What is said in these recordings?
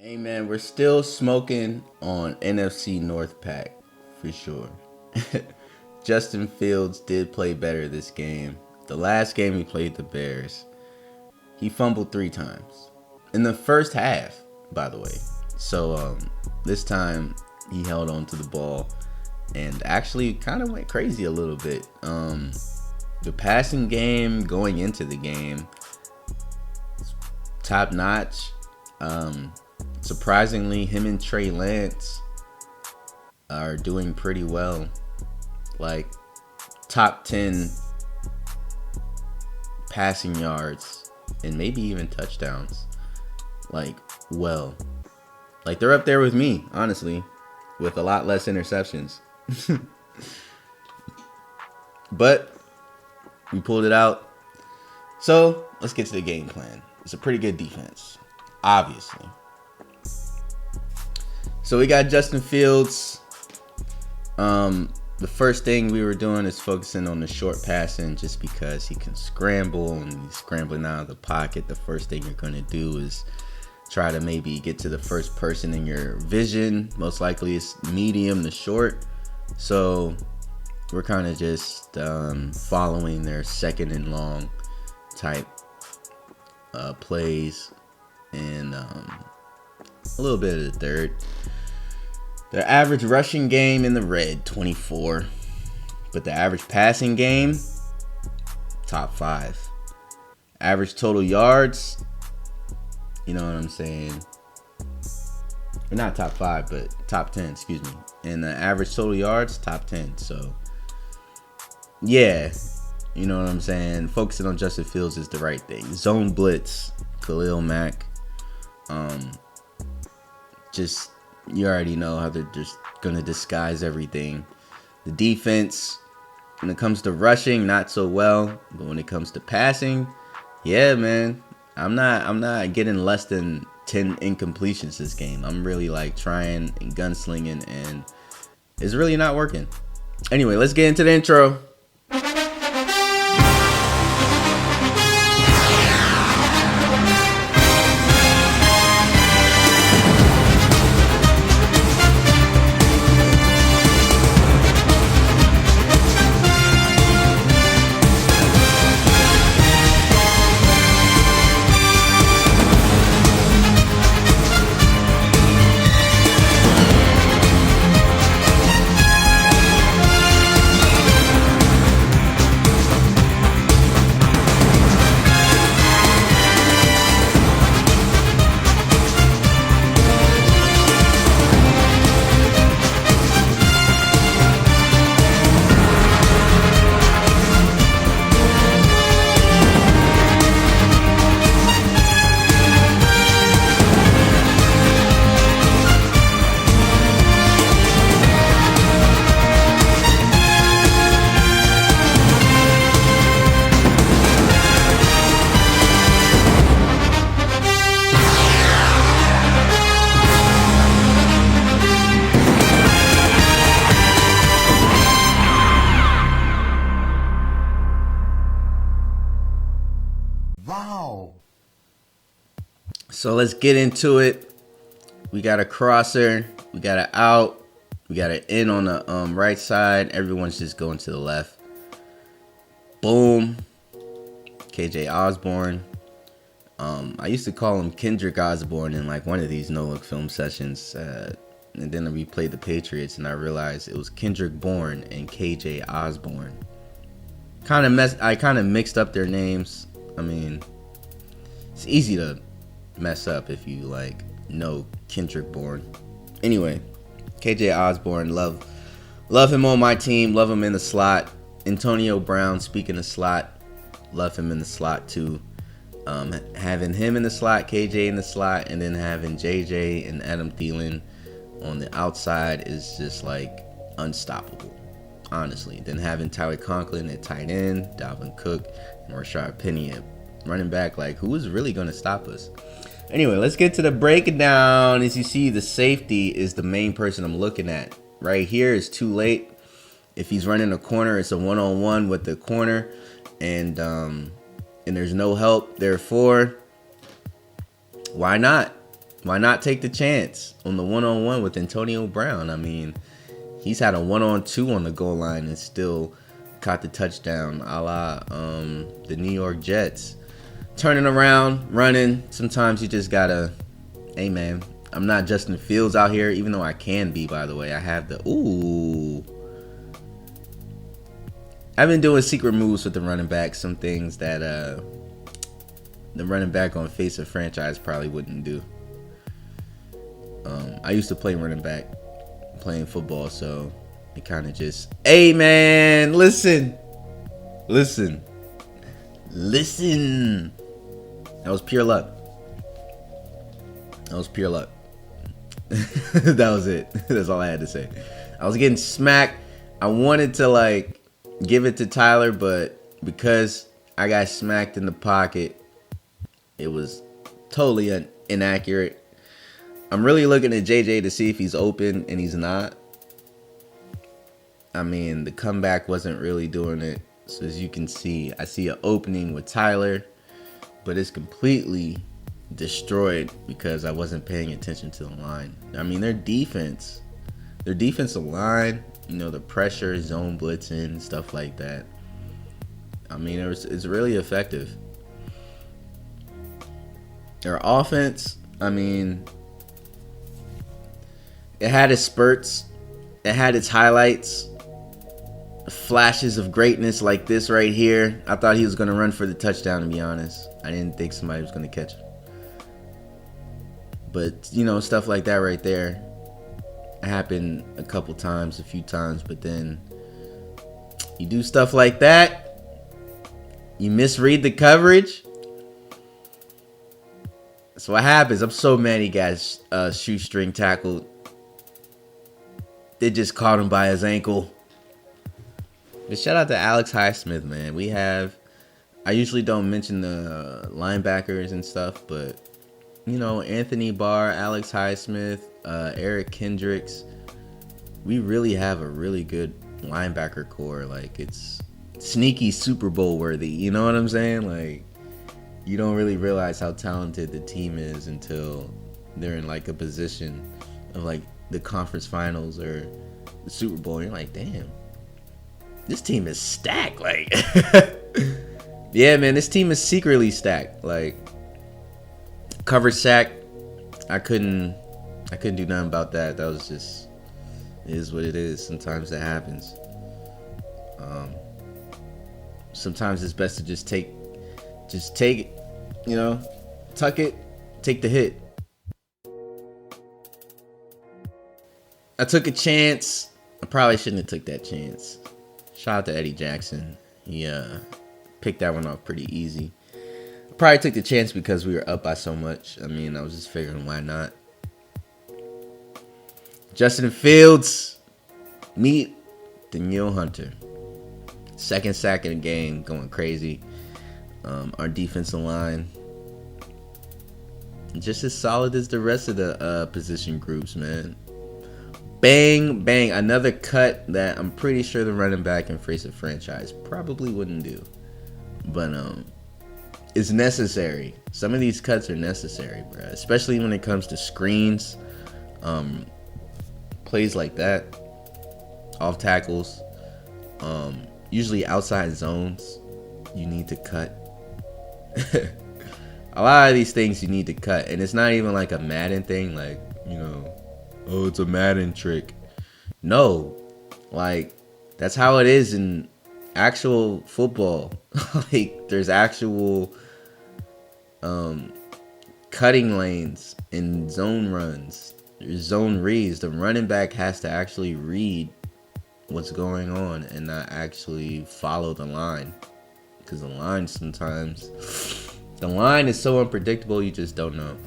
Hey man, we're still smoking on NFC North pack for sure. Justin Fields did play better this game. The last game he played the Bears, he fumbled 3 times in the first half, by the way. So this time he held on to the ball and actually kind of went crazy a little bit. The passing game going into the game, top notch. Surprisingly, him and Trey Lance are doing pretty well. Like top 10 passing yards and maybe even touchdowns. Like they're up there with me, honestly, with a lot less interceptions. But we pulled it out. So let's get to the game plan. It's a pretty good defense, obviously. So we got Justin Fields. The first thing we were doing is focusing on the short passing, just because he can scramble and he's scrambling out of the pocket. The first thing you're going to do is try to maybe get to the first person in your vision. Most likely it's medium to short. So we're kind of just following their second and long type plays and a little bit of the third. Their average rushing game in the red, 24. But the average passing game, top 5. Average total yards, you know what I'm saying? Or not top 5, but top 10, excuse me. And the average total yards, top 10. So, yeah, you know what I'm saying? Focusing on Justin Fields is the right thing. Zone blitz, Khalil Mack. Just, you already know how they're just going to disguise everything. The defense, when it comes to rushing, not so well. But when it comes to passing, yeah, man. I'm not getting less than 10 incompletions this game. I'm really like trying and gunslinging, and it's really not working. Anyway, let's get into the intro. So let's get into it. We got a crosser, we got an out, we got an in on the right side. Everyone's just going to the left. Boom. KJ Osborne. I used to call him Kendrick Osborne in like one of these no-look film sessions. And then we played the Patriots and I realized it was Kendrick Bourne and KJ Osborne. I kind of mixed up their names. I mean, it's easy to mess up if you like know Kendrick Bourne. Anyway, KJ Osborne, love him on my team, love him in the slot. Antonio Brown, speaking of slot, love him in the slot too. Having him in the slot, KJ in the slot, and then having JJ and Adam Thielen on the outside is just like unstoppable, honestly. Then having Tyler Conklin at tight end, Dalvin Cook, and Rashard Penny at running back, like who is really going to stop us? Anyway, let's get to the breakdown. As you see, the safety is the main person I'm looking at. Right here is too late. If he's running a corner, it's a one-on-one with the corner, and there's no help. Therefore, why not? Why not take the chance on the one-on-one with Antonio Brown? I mean, he's had a one-on-two on the goal line and still caught the touchdown, a la the New York Jets. Turning around, running. Sometimes you just gotta, hey man, I'm not Justin Fields out here, even though I can be, by the way. I have the, ooh. I've been doing secret moves with the running back, some things that the running back on Face of Franchise probably wouldn't do. I used to play running back, playing football, so it kind of just, hey man, listen. That was pure luck. That was it. That's all I had to say. I was getting smacked. I wanted to like give it to Tyler, but because I got smacked in the pocket, it was totally inaccurate. I'm really looking at JJ to see if he's open, and he's not. I mean, the comeback wasn't really doing it. So as you can see, I see an opening with Tyler, but it's completely destroyed because I wasn't paying attention to the line. I mean, their defensive line, you know, the pressure, zone blitzing, stuff like that. I mean, it's really effective. Their offense, I mean, it had its spurts, it had its highlights, flashes of greatness like this right here. I thought he was going to run for the touchdown, to be honest. I didn't think somebody was going to catch him. But, you know, stuff like that right there happened a few times, but then you do stuff like that, you misread the coverage. That's what happens. I'm so mad he got shoestring tackled. They just caught him by his ankle. But shout out to Alex Highsmith, man. I usually don't mention the linebackers and stuff, but, you know, Anthony Barr, Alex Highsmith, Eric Kendricks, we really have a really good linebacker core. Like, it's sneaky Super Bowl worthy. You know what I'm saying? Like, you don't really realize how talented the team is until they're in like a position of like the conference finals or the Super Bowl. And you're like, damn, this team is stacked. Like, yeah, man, this team is secretly stacked. Like, cover sack, I couldn't do nothing about that. That was just, it is what it is. Sometimes that happens. Sometimes it's best to just take it, you know, tuck it, take the hit. I took a chance. I probably shouldn't have took that chance. Shout out to Eddie Jackson. He picked that one off pretty easy. I probably took the chance because we were up by so much. I mean, I was just figuring why not. Justin Fields, meet Danielle Hunter. Second sack in the game, going crazy. Our defensive line, just as solid as the rest of the position groups, man. Bang, bang. Another cut that I'm pretty sure the running back in Face of Franchise probably wouldn't do. But it's necessary. Some of these cuts are necessary, bro. Especially when it comes to screens. Plays like that. Off tackles. Usually outside zones. You need to cut. A lot of these things you need to cut. And it's not even like a Madden thing. Like, you know, oh, it's a Madden trick. No. Like, that's how it is in actual football. Like, there's actual cutting lanes in zone runs. There's zone reads. The running back has to actually read what's going on and not actually follow the line. Because the line is so unpredictable, you just don't know.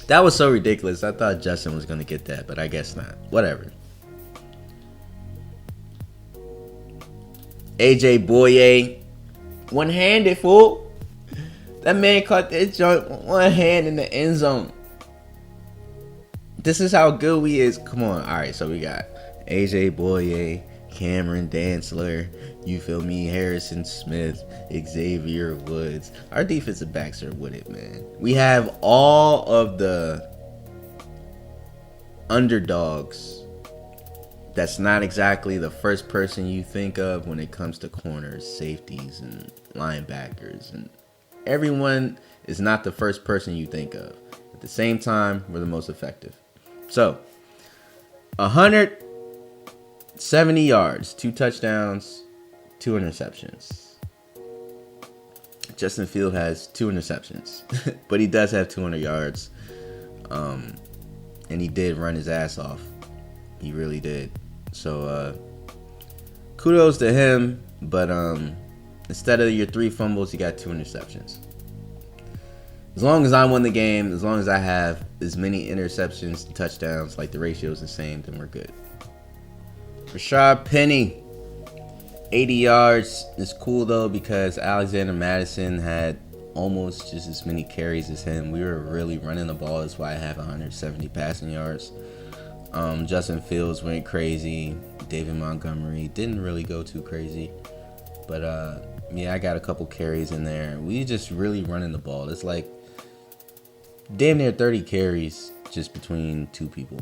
That was so ridiculous. I thought Justin was going to get that, but I guess not. Whatever. AJ Boye, one-handed, fool. That man caught that joint one hand in the end zone. This is how good we is. Come on. All right, so we got AJ Boye, Cameron Dantzler, you feel me, Harrison Smith, Xavier Woods. Our defensive backs are with it, man. We have all of the underdogs. That's not exactly the first person you think of when it comes to corners, safeties, and linebackers. And everyone is not the first person you think of. At the same time, we're the most effective. So, 170 yards, 2 touchdowns, 2 interceptions. Justin Field has 2 interceptions, but he does have 200 yards. And he did run his ass off. He really did. So, kudos to him. But instead of your 3 fumbles, you got 2 interceptions. As long as I won the game, as long as I have as many interceptions and touchdowns, like the ratio is the same, then we're good. Rashad Penny, 80 yards. It's cool though because Alexander Madison had almost just as many carries as him. We were really running the ball. That's why I have 170 passing yards. Justin Fields went crazy. David Montgomery didn't really go too crazy. But yeah, I got a couple carries in there. We just really running the ball. It's like damn near 30 carries just between 2 people.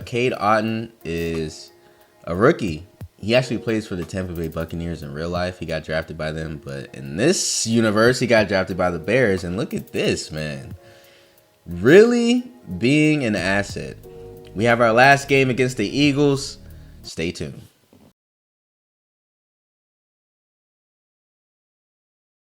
Cade Otton is a rookie. He actually plays for the Tampa Bay Buccaneers in real life. He got drafted by them, but in this universe, he got drafted by the Bears. And look at this, man. Really being an asset. We have our last game against the Eagles. Stay tuned.